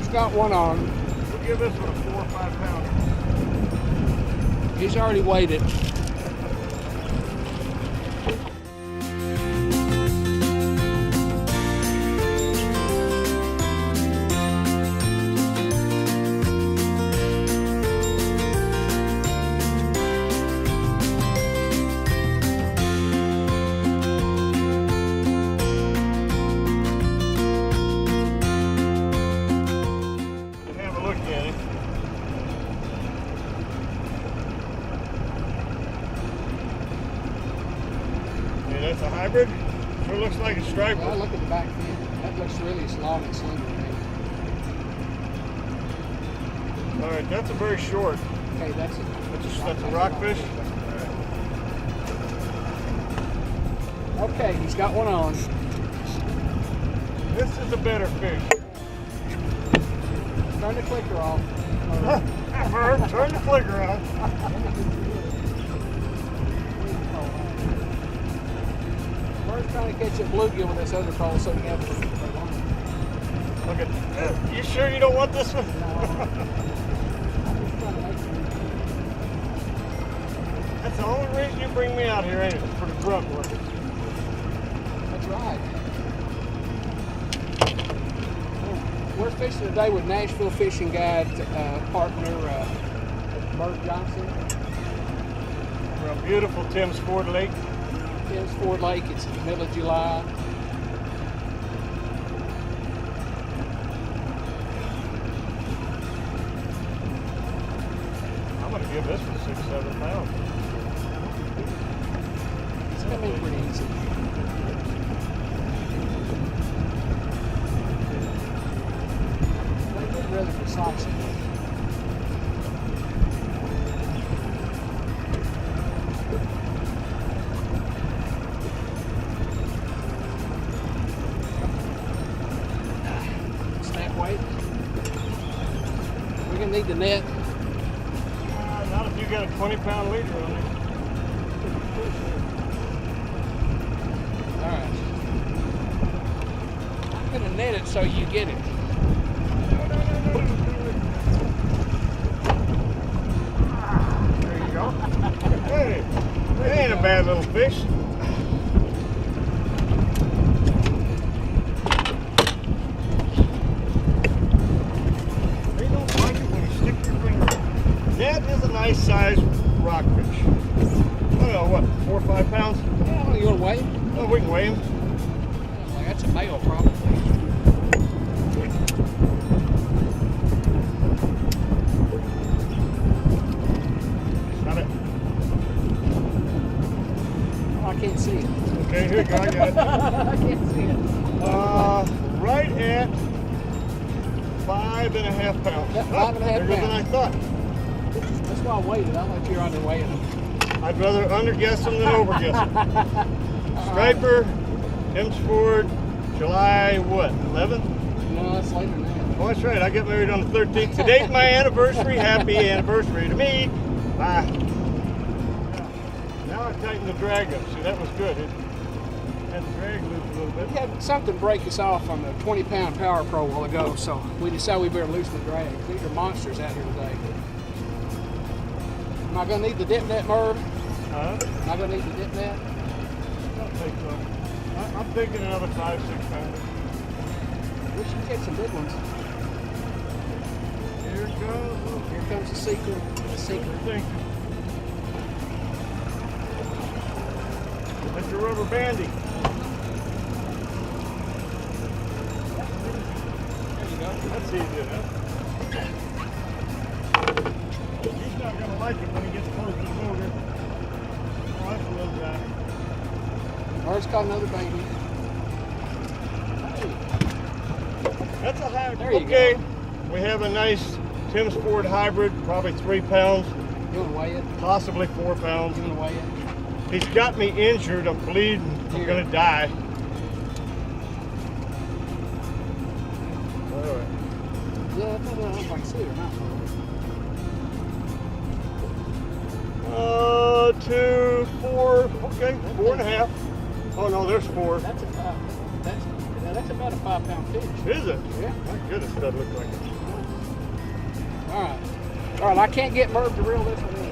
Merv's got one on. We'll give this one a 4 or 5 pounder. He's already weighed it. Have a look at it. Hey, that's a hybrid. Sure looks like a striper. Well, look at the back fin. That looks really long and slender to me. All right, that's a very short. Okay, that's That's a rockfish. Okay, he's got one on. This is a better fish. Turn the clicker off. Merv, turn the flicker on. Merv's trying to catch a bluegill with this other pole so he can have it. Look at that. You sure you don't want this one? That's the only reason you bring me out here, ain't it? For the grunt work. That's right. We're fishing today with Nashville Fishing Guide partner Merv Johnson. We're on beautiful Tim's Ford Lake. Tim's Ford Lake. It's in the middle of July. I'm going to give this one 6-7 pounds. It's going to be pretty easy. They're really precise. Snap weight. We're going to need the net. Not if you got a 20-pound leader on it. All right. I'm going to net it so you get it. There you go. Hey, it ain't a bad little fish. They don't like it when you stick your finger. That is a nice sized rockfish. I don't know, what, 4 or 5 pounds? Yeah, you want to weigh it? Oh, we can weigh him. Like, that's a male, probably. Got it. Oh, I can't see it. Okay, here you go. I got it. I can't see it. Right at 5.5 pounds. Yeah, 5.5 Bigger than I pounds. thought. That's why I weighed it. I don't know if you're underweighing them. I'd rather underguess them than overguess them. Striper, Tim's Ford, July what, 11th? No, that's later than that. Oh, that's right. I got married on the 13th. Today's my anniversary. Happy anniversary to me. Bye. Now I tightened the drag up. See, that was good. It had the drag loose a little bit. We had something break us off on the 20-pound Power Pro a while ago, so we decided we better loosen the drag. These are monsters out here today. Am I going to need the dip net, Merv? Huh? Am I going to need the dip net? I don't think so. I'm thinking another 5-6 pounds. We should catch some big ones. Here it goes. Here comes the secret. The secret. That's your rubber bandy. There you go. That's easy enough. He's not going to like it when he gets close to the motor. Oh, that's a little guy. Merv's caught another baby. Hey, That's a hybrid. There you Okay, go. we have a nice Tim's Ford hybrid, probably 3 pounds, you want to weigh it? possibly 4 pounds. You want to weigh it? He's got me injured. I'm bleeding. I'm Here. going to die. All right. Yeah, I don't know if I can see it or not. 2, 4, okay, 4.5. Oh no, there's 4. That's a that's Now that's about a 5-pound fish. Is it? Yeah. My goodness, that look like it. All right. All right, I can't get Merv to reel this one in.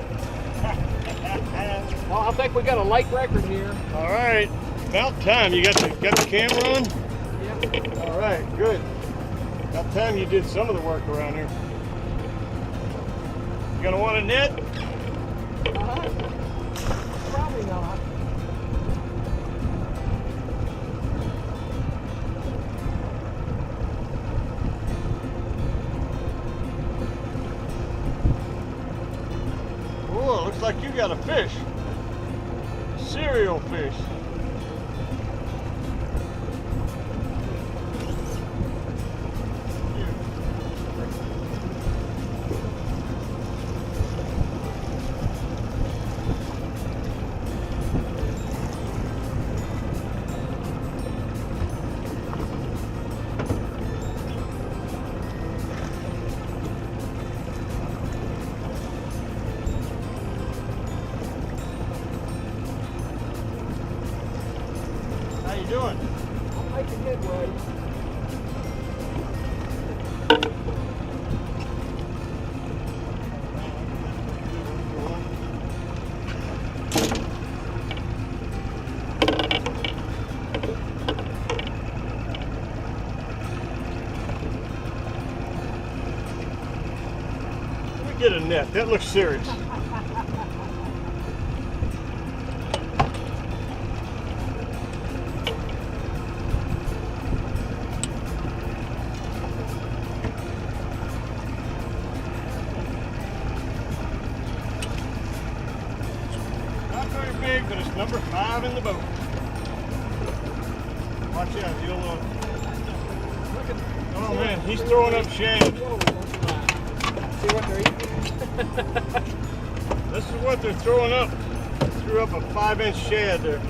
Well, I think we got a late record here. All right, about time. You got the camera on? Yep. All right, good. About time you did some of the work around here. You gonna want a net? Probably not. Oh, looks like you got a fish. Cereal fish. How you doing? I'm making headway. Let me get a net. That looks serious. Not very big, but it's number 5 in the boat. Watch out, you'll oh man, he's throwing up shad. See what they're eating? This is what they're throwing up. Threw up a 5-inch shad there.